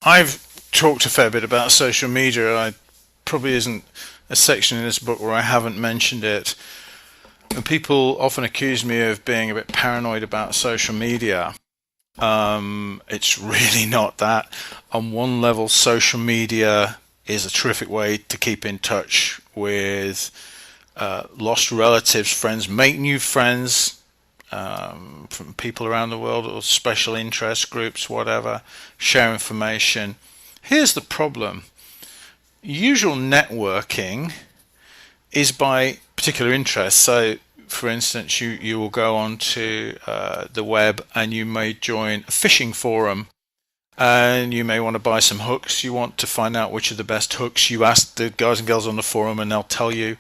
I've talked a fair bit about social media. I probably isn't a section in this book where I haven't mentioned it. And people often accuse me of being a bit paranoid about social media. It's really not that. On one level, social media is a terrific way to keep in touch with lost relatives, friends, make new friends from people around the world or special interest groups, whatever, share information. Here's the problem. Usual networking is by particular interest. So, for instance, you will go onto the web and you may join a fishing forum and you may want to buy some hooks. You want to find out which are the best hooks. You ask the guys and girls on the forum and they'll tell you.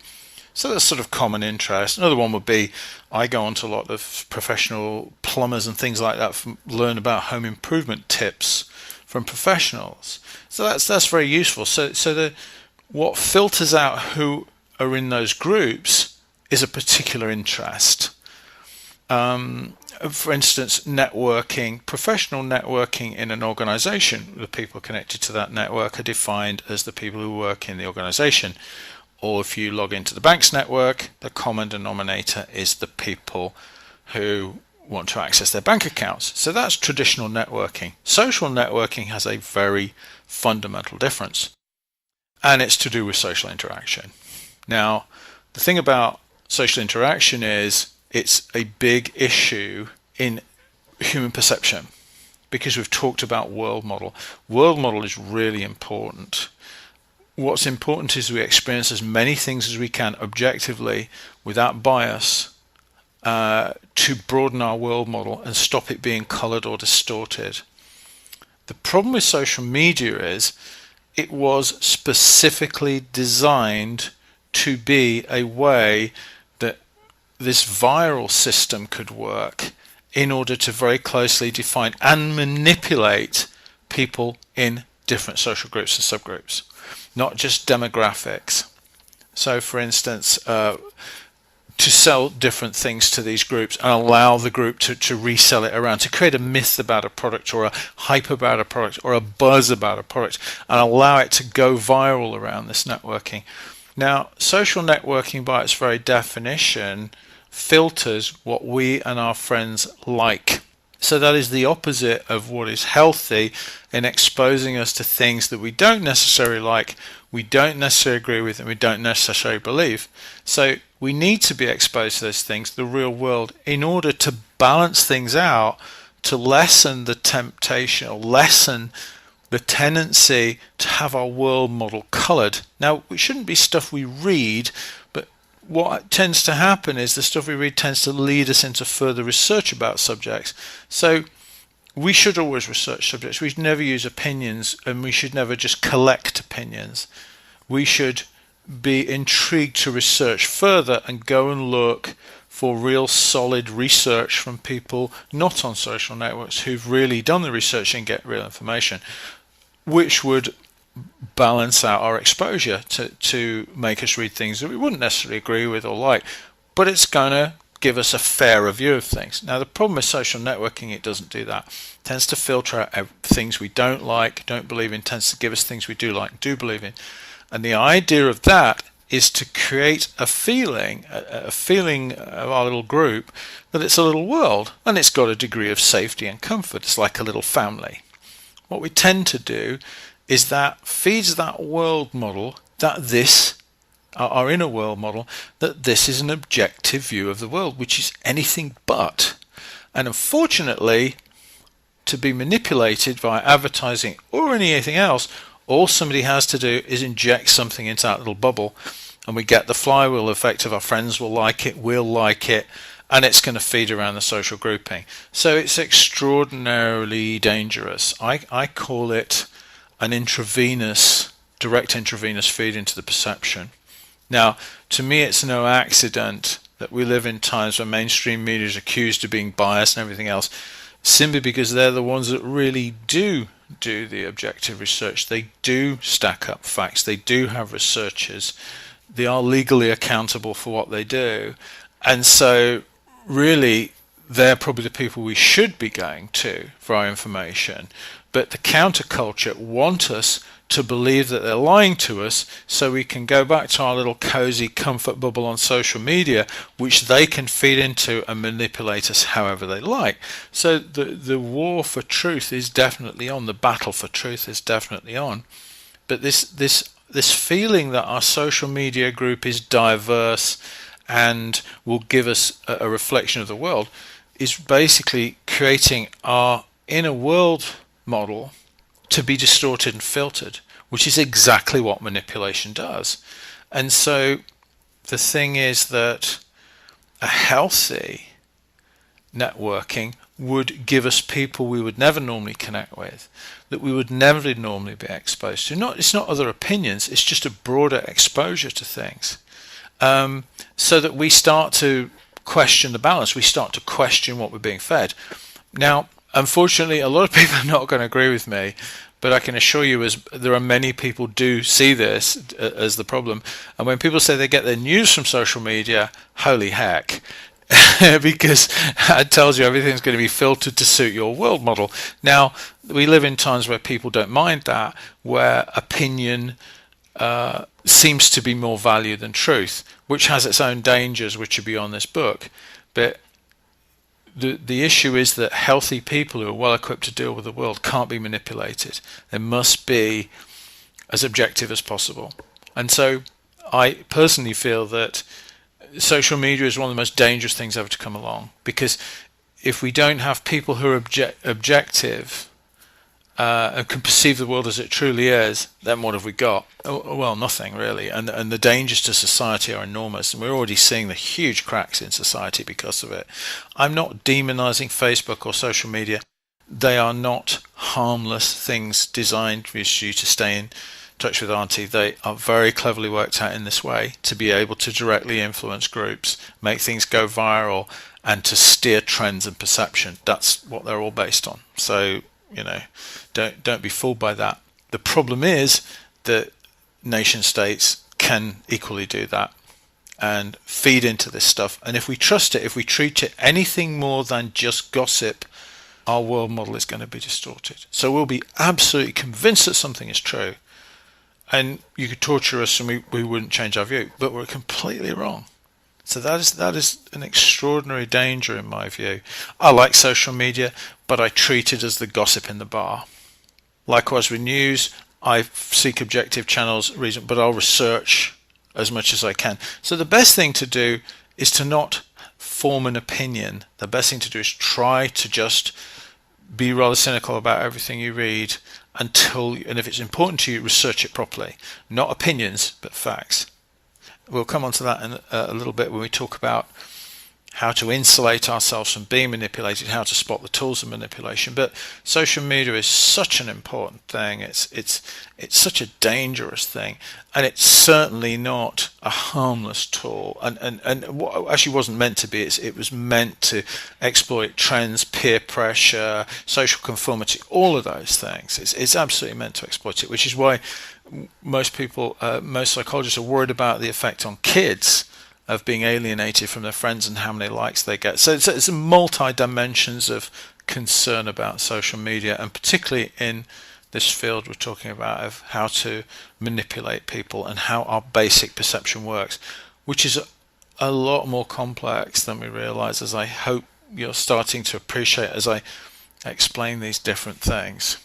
So that's sort of common interest. Another one would be I go onto a lot of professional plumbers and things like that, learn about home improvement tips from professionals. So that's very useful. So what filters out who are in those groups is a particular interest. For instance, networking, professional networking in an organization, the people connected to that network are defined as the people who work in the organization. Or if you log into the bank's network, the common denominator is the people who want to access their bank accounts. So that's traditional networking. Social networking has a very fundamental difference, and it's to do with social interaction. Now, the thing about social interaction is it's a big issue in human perception because we've talked about world model. World model is really important. What's important is we experience as many things as we can objectively without bias to broaden our world model and stop it being colored or distorted. The problem with social media is it was specifically designed to be a way that this viral system could work in order to very closely define and manipulate people in different social groups and subgroups, not just demographics. So, for instance, to sell different things to these groups and allow the group to resell it around, to create a myth about a product or a hype about a product or a buzz about a product and allow it to go viral around this networking. Now, social networking by its very definition filters what we and our friends like. So that is the opposite of what is healthy in exposing us to things that we don't necessarily like, we don't necessarily agree with, and we don't necessarily believe. So we need to be exposed to those things, the real world, in order to balance things out, to lessen the temptation or lessen the tendency to have our world model colored. Now, it shouldn't be stuff we read, but what tends to happen is the stuff we read tends to lead us into further research about subjects. So we should always research subjects. We should never use opinions, and we should never just collect opinions. We should be intrigued to research further and go and look for real solid research from people not on social networks who've really done the research and get real information, which would balance out our exposure to make us read things that we wouldn't necessarily agree with or like, but it's going to give us a fairer view of things. Now, the problem with social networking, it doesn't do that. It tends to filter out things we don't like, don't believe in, tends to give us things we do like, do believe in. And the idea of that is to create a feeling of our little group that it's a little world and it's got a degree of safety and comfort. It's like a little family. What we tend to do is that feeds that world model, that this, our inner world model, that this is an objective view of the world, which is anything but. And unfortunately, to be manipulated by advertising or anything else, all somebody has to do is inject something into that little bubble, and we get the flywheel effect of our friends will like it, we'll like it, and it's going to feed around the social grouping. So it's extraordinarily dangerous. I call it an direct intravenous feed into the perception. Now, to me, it's no accident that we live in times when mainstream media is accused of being biased and everything else, simply because they're the ones that really do the objective research. They do stack up facts. They do have researchers. They are legally accountable for what they do. And so, really, they're probably the people we should be going to for our information, But the counterculture want us to believe that they're lying to us, so we can go back to our little cozy comfort bubble on social media, which they can feed into and manipulate us however they like. So the war for truth is definitely on. The battle for truth is definitely on. But this feeling that our social media group is diverse and will give us a reflection of the world is basically creating our inner world model to be distorted and filtered, which is exactly what manipulation does. And so the thing is that a healthy networking would give us people we would never normally connect with, that we would never normally be exposed to. It's not other opinions, it's just a broader exposure to things. So that we start to question the balance, we start to question what we're being fed. Now, unfortunately, a lot of people are not going to agree with me, but I can assure you, as there are many people do see this as the problem. And when people say they get their news from social media, holy heck, because it tells you everything's going to be filtered to suit your world model. Now, we live in times where people don't mind that, where opinion seems to be more value than truth, which has its own dangers, which are beyond this book. But the issue is that healthy people who are well equipped to deal with the world can't be manipulated. They must be as objective as possible. And so I personally feel that social media is one of the most dangerous things ever to come along, because if we don't have people who are objective and can perceive the world as it truly is, then what have we got? Well, nothing really. And the dangers to society are enormous, and we're already seeing the huge cracks in society because of it. I'm not demonizing Facebook or social media. They are not harmless things designed for you to stay in touch with Auntie. They are very cleverly worked out in this way to be able to directly influence groups, make things go viral, and to steer trends and perception. That's what they're all based on. So, don't be fooled by that. The problem is that nation states can equally do that and feed into this stuff. And if we trust it, if we treat it anything more than just gossip, our world model is going to be distorted. So we'll be absolutely convinced that something is true, and you could torture us and we wouldn't change our view, but we're completely wrong. So that is an extraordinary danger in my view. I like social media, but I treat it as the gossip in the bar. Likewise with news, I seek objective channels, but I'll research as much as I can. So the best thing to do is to not form an opinion. The best thing to do is try to just be rather cynical about everything you read and if it's important to you, research it properly. Not opinions, but facts. We'll come on to that in a little bit when we talk about how to insulate ourselves from being manipulated, how to spot the tools of manipulation. But social media is such an important thing. It's such a dangerous thing, and it's certainly not a harmless tool. And what actually wasn't meant to be. It was meant to exploit trends, peer pressure, social conformity, all of those things. It's absolutely meant to exploit it, which is why most psychologists are worried about the effect on kids of being alienated from their friends and how many likes they get. So it's multi-dimensions of concern about social media, and particularly in this field we're talking about of how to manipulate people and how our basic perception works, which is a lot more complex than we realize, as I hope you're starting to appreciate as I explain these different things.